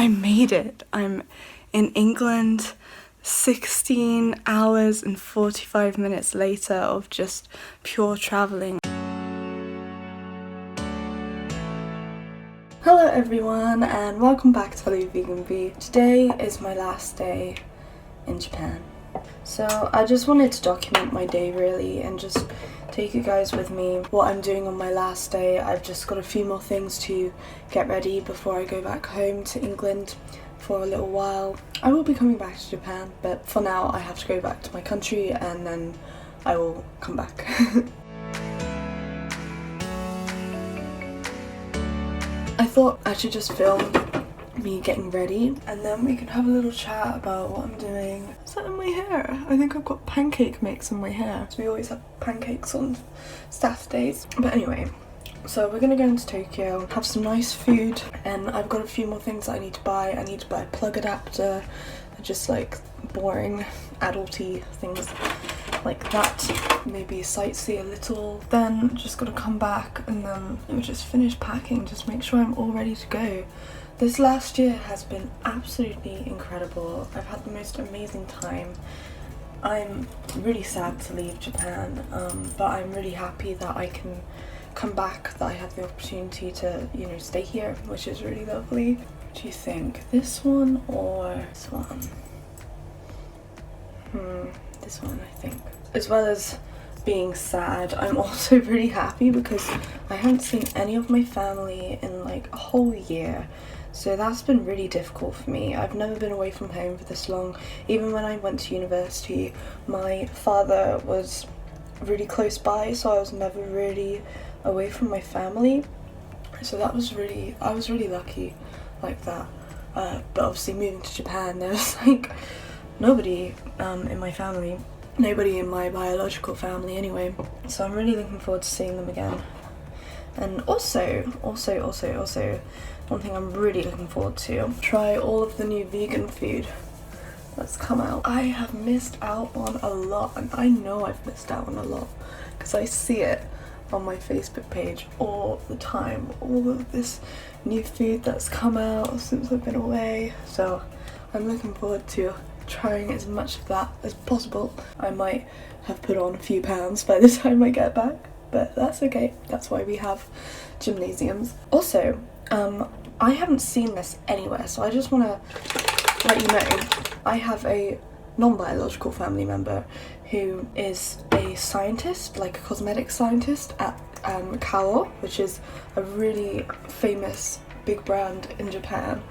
I made it. I'm in England 16 hours and 45 minutes later of just pure travelling. Hello everyone and welcome back to helloveganbee. Today is my last day in Japan. So I just wanted to document my day really and just take you guys with me what I'm doing on my last day. I've just got a few more things to get ready before I go back home to England for a little while. I will be coming back to Japan, but for now I have to go back to my country and then I will come back. I thought I should just film me getting ready and then we can have a little chat about what I'm doing. Is that in my hair? I think I've got pancake mix in my hair. So we always have pancakes on Saturdays. But anyway, so we're gonna go into Tokyo, have some nice food, and I've got a few more things that I need to buy. I need to buy a plug adapter, just like boring adulty things like that. Maybe sightsee a little. Then just gotta come back and then just finish packing, just make sure I'm all ready to go. This last year has been absolutely incredible. I've had the most amazing time. I'm really sad to leave Japan, but I'm really happy that I can come back, that I have the opportunity to, you know, stay here, which is really lovely. What do you think? This one or this one? This one, I think. As well as being sad, I'm also really happy because I haven't seen any of my family in like a whole year. So that's been really difficult for me. I've never been away from home for this long. Even when I went to university, my father was really close by, so I was never really away from my family. So that was really, I was really lucky like that. But obviously moving to Japan, there's like nobody in my family. Nobody in my biological family anyway. So I'm really looking forward to seeing them again. And also, one thing I'm really looking forward to, try all of the new vegan food that's come out. I have missed out on a lot, and I know I've missed out on a lot because I see it on my Facebook page all the time. All of this new food that's come out since I've been away. So I'm looking forward to trying as much of that as possible. I might have put on a few pounds by the time I get back, but that's okay. That's why we have gymnasiums. Also, I haven't seen this anywhere, so I just want to let you know I have a non-biological family member who is a scientist, like a cosmetic scientist at Kao, which is a really famous big brand in Japan,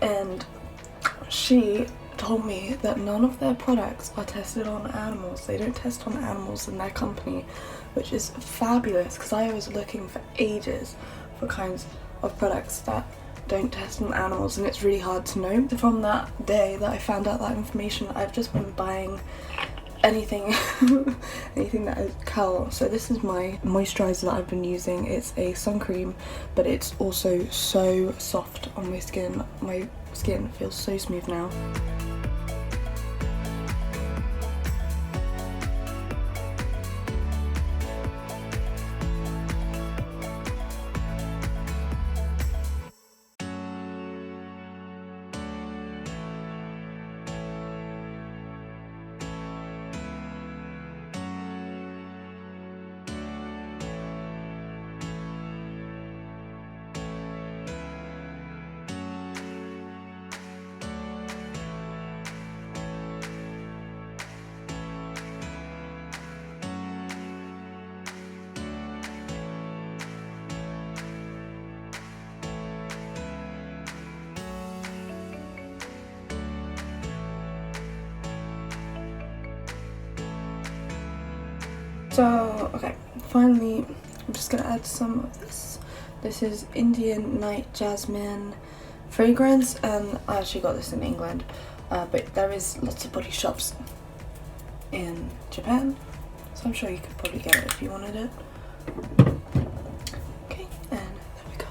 and she told me that none of their products are tested on animals. They don't test on animals in their company, which is fabulous because I was looking for ages for kinds of products that don't test on animals, and it's really hard to know. From that day that I found out that information, I've just been buying anything anything that is Kao. So this is my moisturizer that I've been using. It's a sun cream, but it's also so soft on my skin. My skin feels so smooth now. So, okay, finally, I'm just gonna add some of this. This is Indian Night Jasmine fragrance, and I actually got this in England, but there is lots of body shops in Japan, so I'm sure you could probably get it if you wanted it. Okay, and there we go.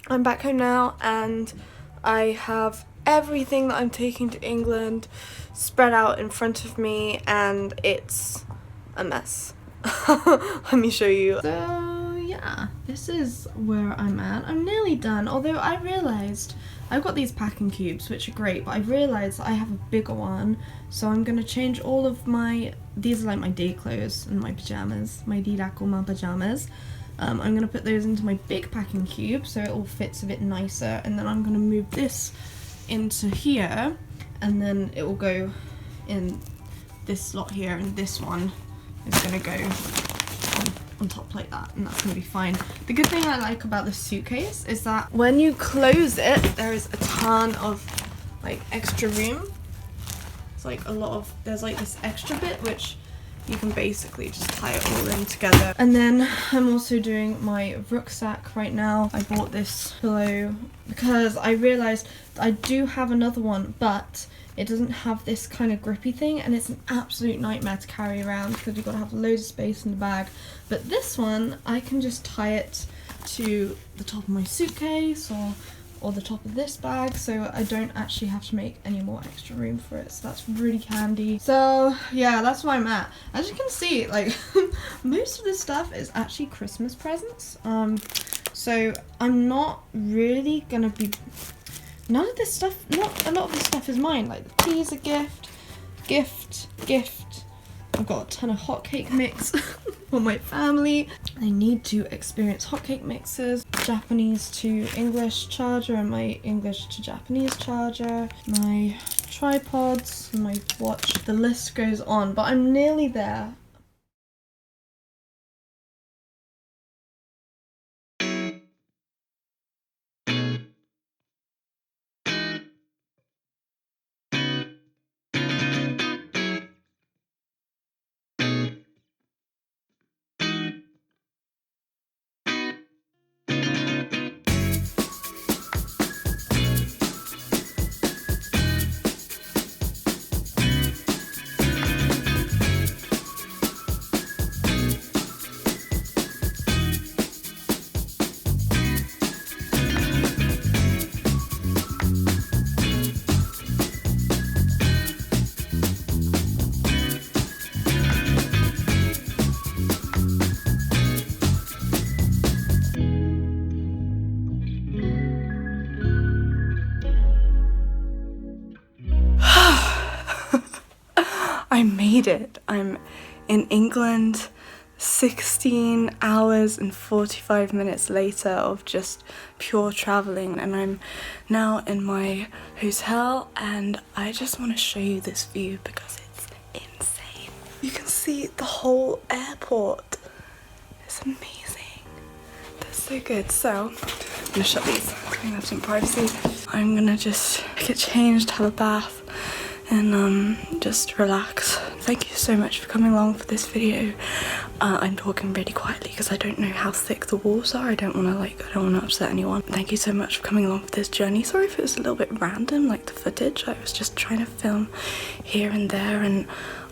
I'm back home now and I have everything that I'm taking to England spread out in front of me and it's a mess. Let me show you. So yeah, this is where I'm at. I'm nearly done, although I realised I've got these packing cubes which are great, but I've realised I have a bigger one, so I'm going to change all of these are like my day clothes and my pyjamas, my didakuma pyjamas. I'm going to put those into my big packing cube so it all fits a bit nicer, and then I'm going to move this into here and then it will go in this slot here, and this one is going to go on top like that, and that's going to be fine. The good thing I like about this suitcase is that when you close it there is a ton of like extra room. It's like there's like this extra bit which you can basically just tie it all in together. And then I'm also doing my rucksack right now. I bought this pillow because I realised I do have another one, but it doesn't have this kind of grippy thing, and it's an absolute nightmare to carry around because you've got to have loads of space in the bag. But this one, I can just tie it to the top of my suitcase or the top of this bag, so I don't actually have to make any more extra room for it, so that's really handy. So yeah, that's where I'm at. As you can see, like most of this stuff is actually Christmas presents, so I'm not really gonna be, not a lot of this stuff is mine. Like the tea is a gift. I've got a ton of hotcake mix for my family. I need to experience hotcake mixes, Japanese to English charger and my English to Japanese charger, my tripods, and my watch. The list goes on, but I'm nearly there. I made it. I'm in England 16 hours and 45 minutes later of just pure traveling, and I'm now in my hotel, and I just want to show you this view because it's insane. You can see the whole airport. It's amazing. That's so good. So I'm gonna shut these so I can have some privacy. I'm gonna just get changed, have a bath, and just relax. Thank you so much for coming along for this video. I'm talking really quietly because I don't know how thick the walls are. I don't want to upset anyone. Thank you so much for coming along for this journey. Sorry if it was a little bit random, like the footage. I was just trying to film here and there, and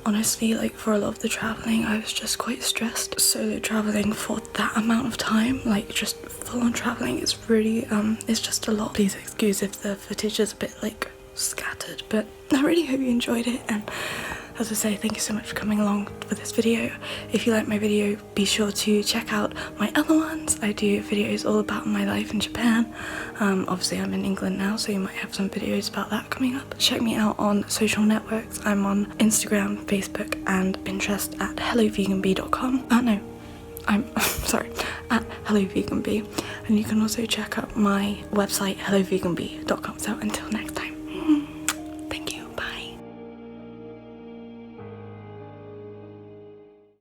honestly, like for a lot of the traveling I was just quite stressed. Solo traveling for that amount of time, like just full on traveling, is really it's just a lot. Please excuse if the footage is a bit like scattered, but I really hope you enjoyed it, and as I say, thank you so much for coming along for this video. If you like my video, be sure to check out my other ones. I do videos all about my life in Japan. Obviously I'm in England now, so you might have some videos about that coming up. Check me out on social networks. I'm on Instagram, Facebook and Pinterest at helloveganbee.com. No, I'm sorry, at helloveganbee. And you can also check out my website helloveganbee.com. So until next time.